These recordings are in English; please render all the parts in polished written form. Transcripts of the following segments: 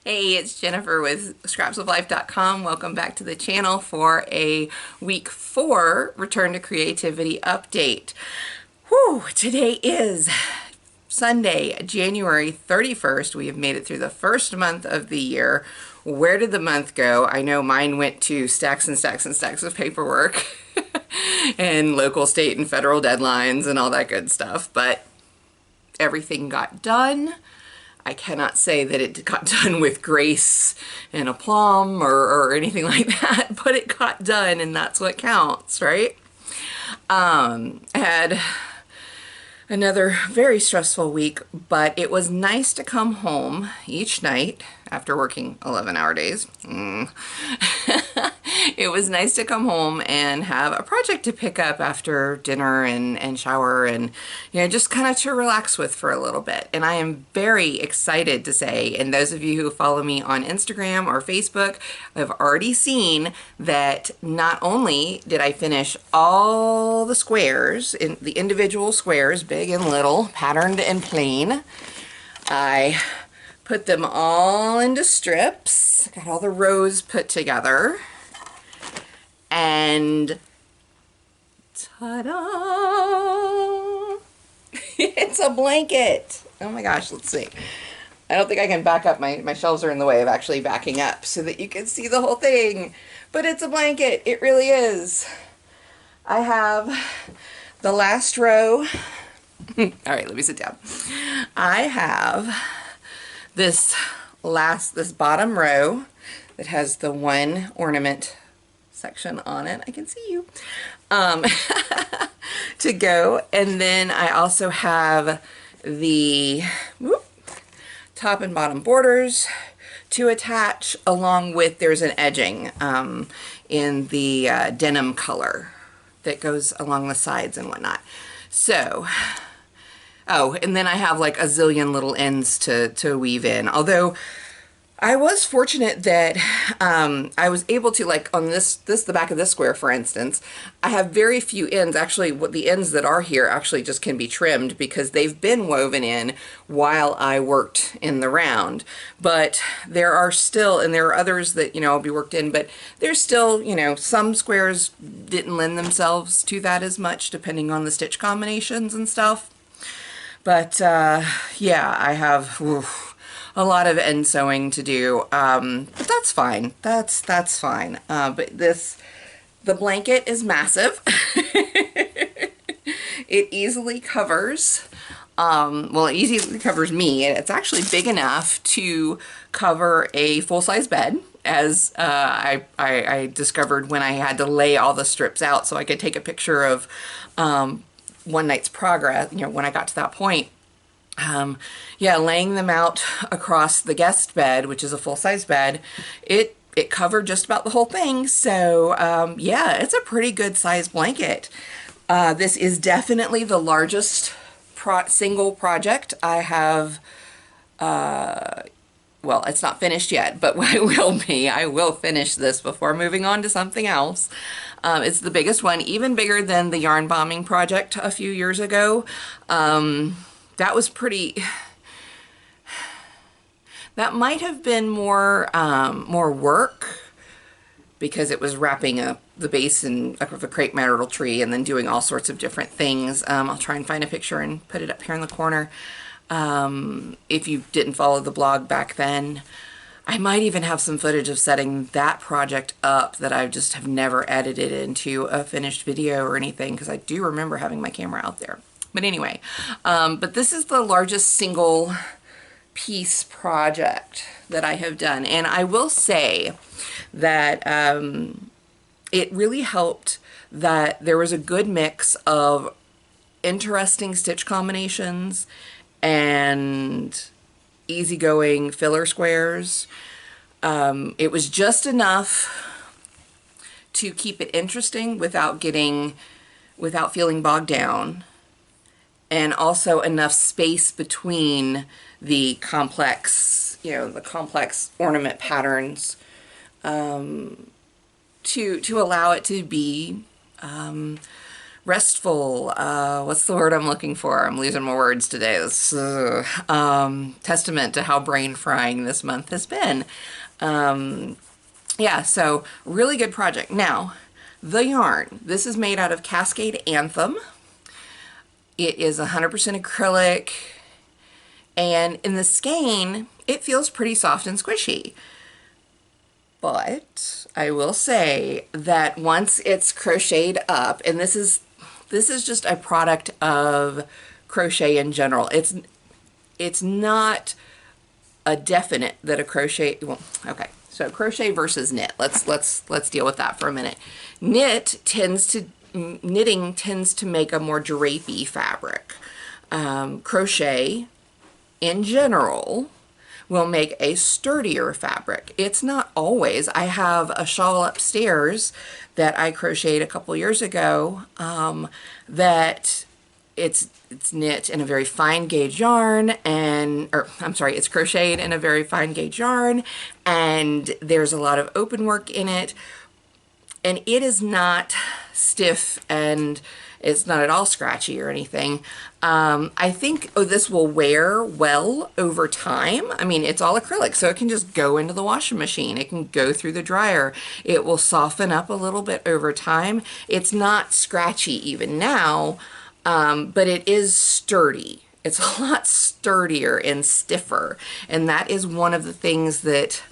Hey, it's Jennifer with scrapsoflife.com. Welcome back to the channel for a week 4 Return to Creativity update. Whew, today is Sunday, January 31st. We have made it through the first month of the year. Where did the month go? I know mine went to stacks and stacks and stacks of paperwork and local, state, and federal deadlines and all that good stuff, but everything got done. I cannot say that it got done with grace and aplomb or anything like that, but it got done and that's what counts, right? I had another very stressful week, but it was nice to come home each night after working 11-hour days. It was nice to come home and have a project to pick up after dinner and shower and, you know, just kind of to relax with for a little bit. And I am very excited to say, and those of you who follow me on Instagram or Facebook have already seen that not only did I finish all the squares, in the individual squares, big and little, patterned and plain, I put them all into strips, got all the rows put together, and ta-da! It's a blanket! Oh my gosh, let's see. I don't think I can back up. My shelves are in the way of actually backing up so that you can see the whole thing. But it's a blanket. It really is. I have the last row. All right, let me sit down. I have this bottom row that has the one ornament section on it. I can see you. To go. And then I also have the top and bottom borders to attach, along with there's an edging in the denim color that goes along the sides and whatnot. So, oh, and then I have like a zillion little ends to weave in. Although I was fortunate that I was able to, like on the back of this square, for instance, I have very few ends. Actually, what the ends that are here actually just can be trimmed because they've been woven in while I worked in the round. But there are still, and there are others that, you know, will be worked in, but there's still, you know, some squares didn't lend themselves to that as much depending on the stitch combinations and stuff. But yeah, I have a lot of end sewing to do, but that's fine. That's fine. But the blanket is massive. It easily covers, well, it easily covers me. It's actually big enough to cover a full-size bed, as I discovered when I had to lay all the strips out so I could take a picture of one night's progress, you know, when I got to that point. Yeah, laying them out across the guest bed, which is a full-size bed, it covered just about the whole thing. So yeah, it's a pretty good size blanket. This is definitely the largest single project I have. Well, it's not finished yet, but I will be. I will finish this before moving on to something else. It's the biggest one, even bigger than the yarn bombing project a few years ago. That was pretty, that might have been more more work because it was wrapping up the base of a crepe myrtle tree and then doing all sorts of different things. I'll try and find a picture and put it up here in the corner. If you didn't follow the blog back then, I might even have some footage of setting that project up that I just have never edited into a finished video or anything, because I do remember having my camera out there. But anyway, but this is the largest single piece project that I have done. And I will say that it really helped that there was a good mix of interesting stitch combinations and easygoing filler squares. It was just enough to keep it interesting without feeling bogged down, and also enough space between the complex, you know, the complex ornament patterns to allow it to be restful, what's the word I'm looking for? I'm losing my words today. This testament to how brain frying this month has been. Yeah, so really good project. Now, the yarn. This is made out of Cascade Anthem. It is 100% acrylic, and in the skein, it feels pretty soft and squishy. But I will say that once it's crocheted up, and this is just a product of crochet in general. It's not a definite that a crochet, well, okay. So crochet versus knit. Let's deal with that for a minute. Knitting tends to make a more drapey fabric. Crochet in general will make a sturdier fabric. It's not always. I have a shawl upstairs that I crocheted a couple years ago that it's knit in a very fine gauge yarn, it's crocheted in a very fine gauge yarn, and there's a lot of open work in it, and it is not stiff and it's not at all scratchy or anything. I think this will wear well over time. I mean, it's all acrylic, so it can just go into the washing machine. It can go through the dryer. It will soften up a little bit over time. It's not scratchy even now, but it is sturdy. It's a lot sturdier and stiffer, and that is one of the things that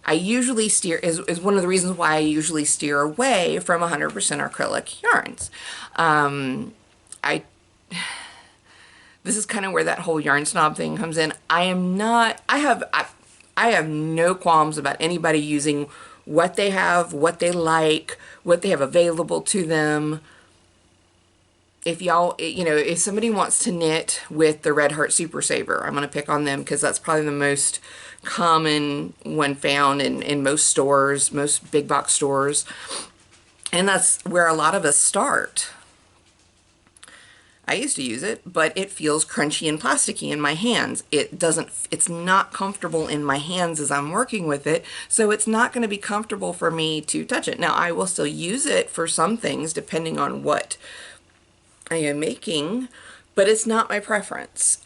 I usually steer, is one of the reasons why I usually steer away from 100% acrylic yarns. This is kind of where that whole yarn snob thing comes in. I have no qualms about anybody using what they have, what they like, what they have available to them. If y'all, if somebody wants to knit with the Red Heart Super Saver, I'm going to pick on them because that's probably the most common one found in most stores, most big box stores. And that's where a lot of us start. I used to use it, but it feels crunchy and plasticky in my hands. It's not comfortable in my hands as I'm working with it, so it's not going to be comfortable for me to touch it. Now, I will still use it for some things depending on what I am making, but it's not my preference.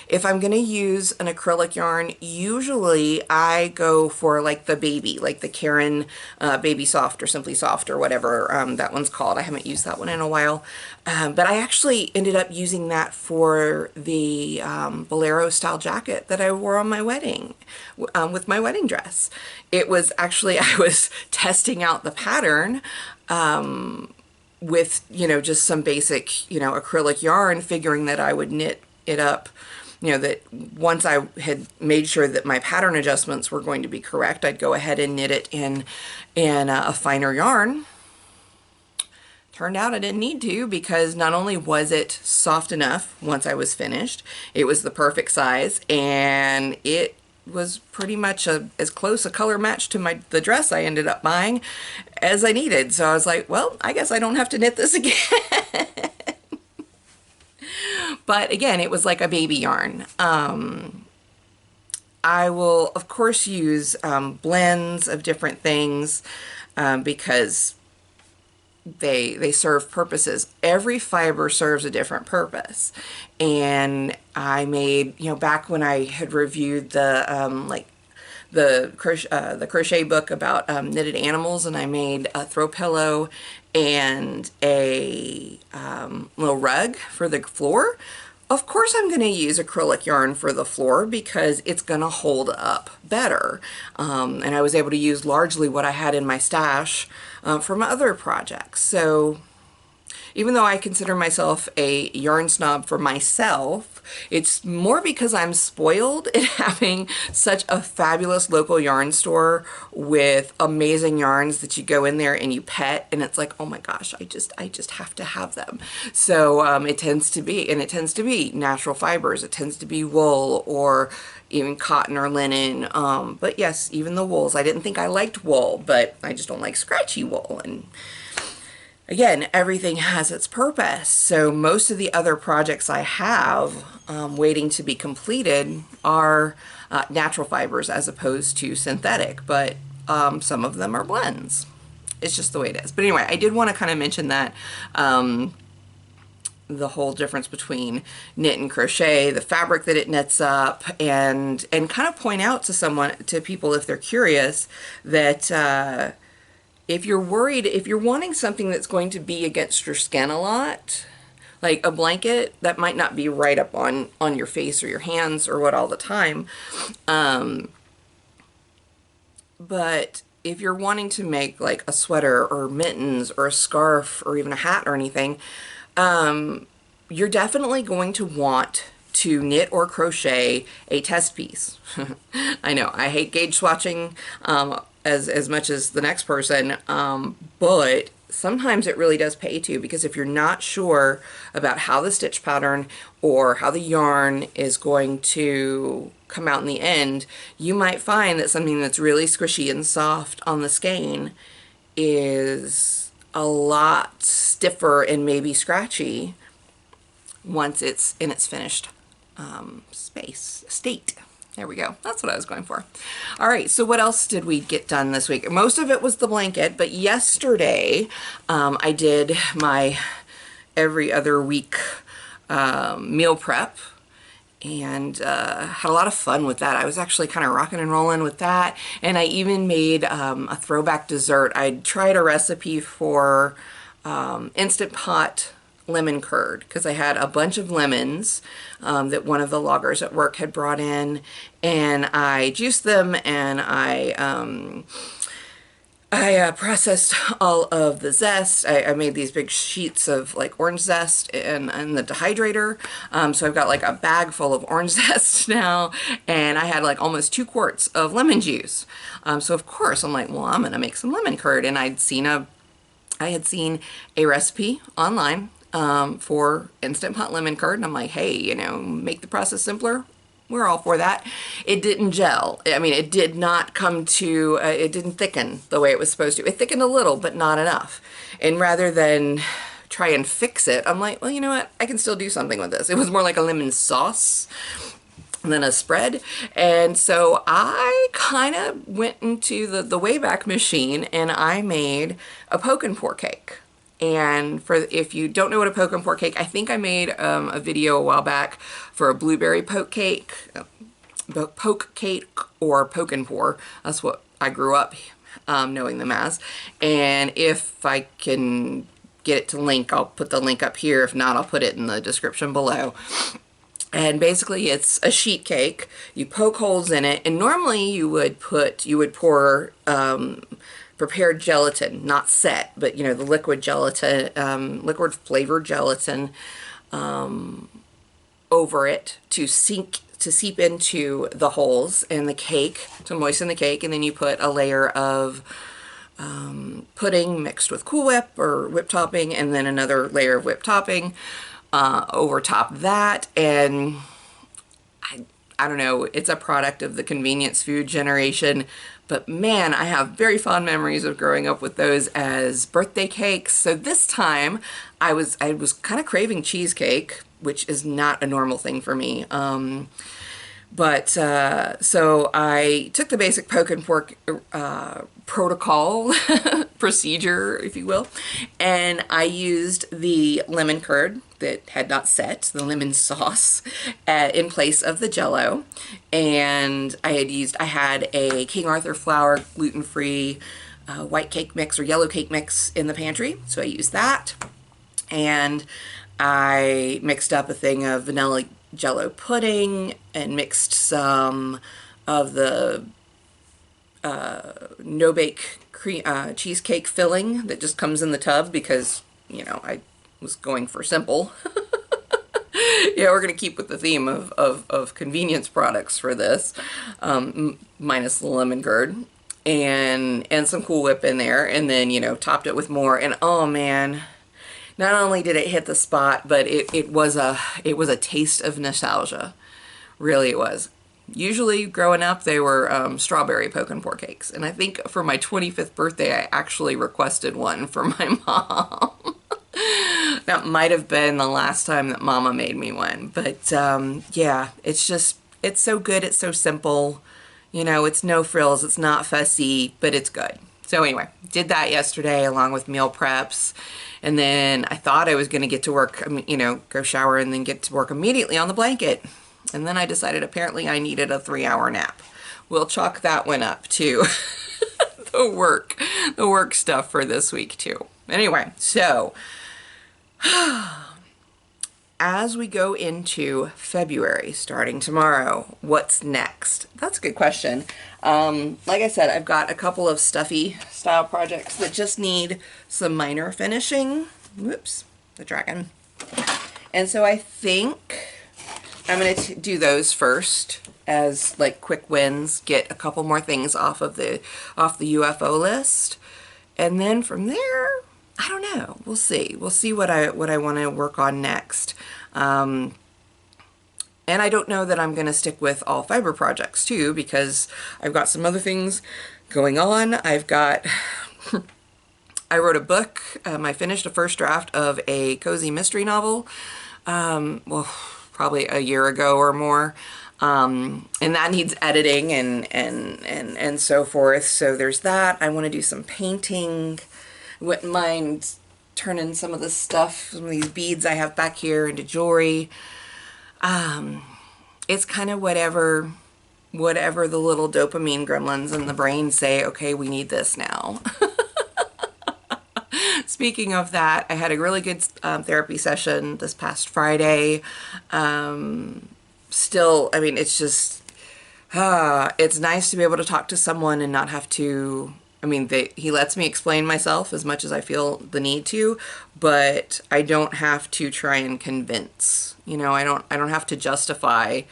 If I'm going to use an acrylic yarn, usually I go for like the Caron Baby Soft or Simply Soft or whatever that one's called. I haven't used that one in a while. But I actually ended up using that for the bolero style jacket that I wore on my wedding, with my wedding dress. It was actually, I was testing out the pattern with, just some basic, acrylic yarn, figuring that I would knit it up, that once I had made sure that my pattern adjustments were going to be correct, I'd go ahead and knit it in a finer yarn. Turned out I didn't need to, because not only was it soft enough once I was finished, it was the perfect size, and it was pretty much as close a color match to the dress I ended up buying as I needed. So I was like, well, I guess I don't have to knit this again. But again, it was like a baby yarn. I will, of course, use blends of different things because they serve purposes. Every fiber serves a different purpose. And I made, back when I had reviewed the crochet book about knitted animals, and I made a throw pillow and a little rug for the floor. Of course I'm going to use acrylic yarn for the floor because it's going to hold up better. And I was able to use largely what I had in my stash from other projects. So even though I consider myself a yarn snob for myself, it's more because I'm spoiled in having such a fabulous local yarn store with amazing yarns that you go in there and you pet, and it's like, oh my gosh, I just have to have them. So it tends to be natural fibers. It tends to be wool or even cotton or linen. But yes, even the wools. I didn't think I liked wool, but I just don't like scratchy wool. And again, everything has its purpose. So most of the other projects I have waiting to be completed are natural fibers as opposed to synthetic, but some of them are blends. it's just the way it is. But anyway, I did want to kind of mention that, the whole difference between knit and crochet, the fabric that it knits up, and kind of point out to people if they're curious that if you're worried, if you're wanting something that's going to be against your skin a lot, like a blanket that might not be right up on your face or your hands or what all the time, but if you're wanting to make like a sweater or mittens or a scarf or even a hat or anything, you're definitely going to want to knit or crochet a test piece. I know I hate gauge swatching as much as the next person, but sometimes it really does pay to, because if you're not sure about how the stitch pattern or how the yarn is going to come out in the end, you might find that something that's really squishy and soft on the skein is a lot stiffer and maybe scratchy once it's in its finished state. There we go. That's what I was going for. All right, so what else did we get done this week? Most of it was the blanket, but yesterday I did my every other week meal prep, and had a lot of fun with that. I was actually kind of rocking and rolling with that, and I even made a throwback dessert. I tried a recipe for Instant Pot lemon curd, because I had a bunch of lemons that one of the loggers at work had brought in, and I juiced them, and I processed all of the zest. I made these big sheets of like orange zest in the dehydrator. So I've got like a bag full of orange zest now, and I had like almost 2 quarts of lemon juice. So of course I'm like, well, I'm gonna make some lemon curd, and I had seen a recipe online for Instant Pot lemon curd, and I'm like, hey, you know, make the process simpler. We're all for that. It didn't gel. I mean, it did not come to, it didn't thicken the way it was supposed to. It thickened a little, but not enough. And rather than try and fix it, I'm like, well, you know what? I can still do something with this. It was more like a lemon sauce than a spread. And so I kind of went into the Wayback Machine, and I made a poke and pour cake. And if you don't know what a poke and pour cake, I think I made a video a while back for a blueberry poke cake or poke and pour. That's what I grew up knowing them as. And if I can get it to link, I'll put the link up here. If not, I'll put it in the description below. And basically it's a sheet cake. You poke holes in it, and normally you would pour prepared gelatin, not set, but you know, the liquid gelatin, liquid flavored gelatin over it to seep into the holes in the cake, to moisten the cake, and then you put a layer of pudding mixed with Cool Whip or whip topping, and then another layer of whip topping over top of that. And I don't know, it's a product of the convenience food generation, but man, I have very fond memories of growing up with those as birthday cakes. So this time I was kind of craving cheesecake, which is not a normal thing for me. So I took the basic poke and pork protocol, procedure, if you will, and I used the lemon curd that had not set, the lemon sauce, in place of the Jell-O. And I had a King Arthur flour gluten-free white cake mix or yellow cake mix in the pantry, so I used that. And I mixed up a thing of vanilla Jell-O pudding and mixed some of the no-bake cheesecake filling that just comes in the tub, because, you know, I was going for simple. Yeah, we're going to keep with the theme of convenience products for this, minus the lemon curd, and some Cool Whip in there, and then, you know, topped it with more. And oh man, not only did it hit the spot, but it was a taste of nostalgia. Really, it was. Usually growing up, they were strawberry poke and pour cakes, and I think for my 25th birthday I actually requested one for my mom. That might have been the last time that Mama made me one, but yeah, it's so good, it's so simple, you know, it's no frills, it's not fussy, but it's good. So anyway, did that yesterday along with meal preps. And then I thought I was going to get to work, you know, go shower and then get to work immediately on the blanket. And then I decided apparently I needed a 3-hour nap. We'll chalk that one up to the work stuff for this week too. Anyway, so as we go into February, starting tomorrow, what's next? That's a good question. Like I said, I've got a couple of stuffy style projects that just need some minor finishing. Whoops, the dragon. And so I think I'm going to do those first as like quick wins, get a couple more things off the UFO list. And then from there, I don't know. We'll see. We'll see what I want to work on next. And I don't know that I'm going to stick with all fiber projects too, because I've got some other things going on. I wrote a book. I finished a first draft of a cozy mystery novel. Well, probably a year ago or more. And that needs editing and so forth. So there's that. I want to do some painting. Wouldn't mind turning some of this stuff, some of these beads I have back here into jewelry. It's kind of whatever the little dopamine gremlins in the brain say, okay, we need this now. Speaking of that, I had a really good therapy session this past Friday. Still, I mean, it's just, it's nice to be able to talk to someone and not have to, I mean, he lets me explain myself as much as I feel the need to, but I don't have to try and convince, you know, I don't have to justify.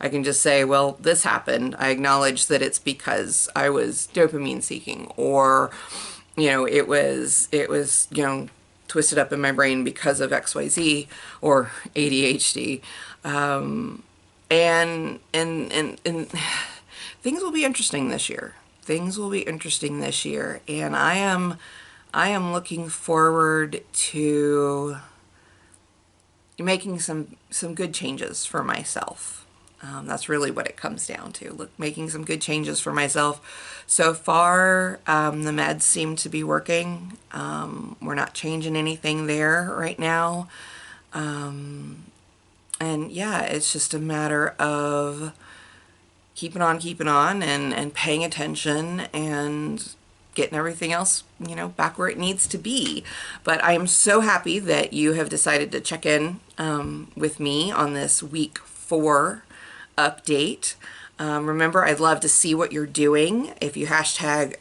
I can just say, well, this happened. I acknowledge that it's because I was dopamine seeking, or, you know, it was, you know, twisted up in my brain because of XYZ or ADHD. And things will be interesting this year. Things will be interesting this year, and I am looking forward to making some good changes for myself. That's really what it comes down to. Making some good changes for myself. So far, the meds seem to be working. We're not changing anything there right now. And yeah, it's just a matter of keeping on and paying attention and getting everything else, you know, back where it needs to be. But I am so happy that you have decided to check in with me on this week 4 update. Remember, I'd love to see what you're doing. If you hashtag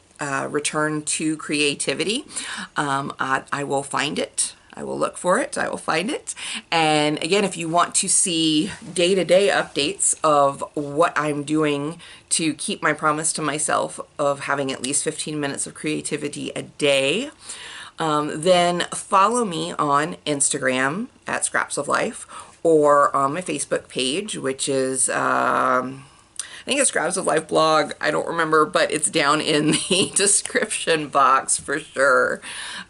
return to creativity, I will find it. I will look for it. I will find it. And again, if you want to see day-to-day updates of what I'm doing to keep my promise to myself of having at least 15 minutes of creativity a day, then follow me on Instagram at Scraps of Life, or on my Facebook page, which is, I think it's Scraps of Life blog. I don't remember, but it's down in the description box for sure.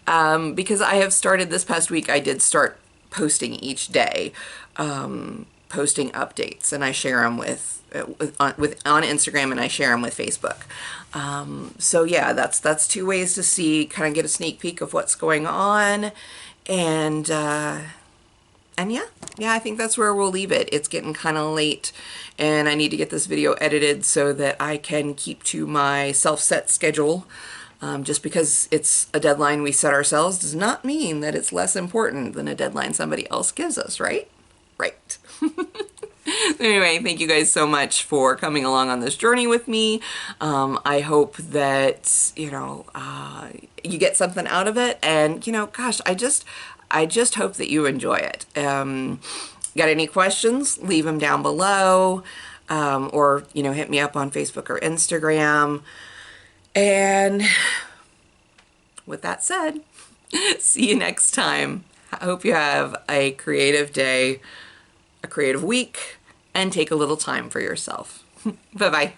Because I have started this past week, I did start posting each day, posting updates, and I share them on Instagram, and I share them with Facebook. So yeah, that's 2 ways to see, kind of get a sneak peek of what's going on, and yeah, I think that's where we'll leave it. It's getting kind of late, and I need to get this video edited so that I can keep to my self-set schedule. Just because it's a deadline we set ourselves does not mean that it's less important than a deadline somebody else gives us, right? Right. Anyway, thank you guys so much for coming along on this journey with me. I hope that, you know, you get something out of it, and, you know, gosh, I just hope that you enjoy it. Got any questions? Leave them down below, or, you know, hit me up on Facebook or Instagram. And with that said, see you next time. I hope you have a creative day, a creative week, and take a little time for yourself. Bye-bye.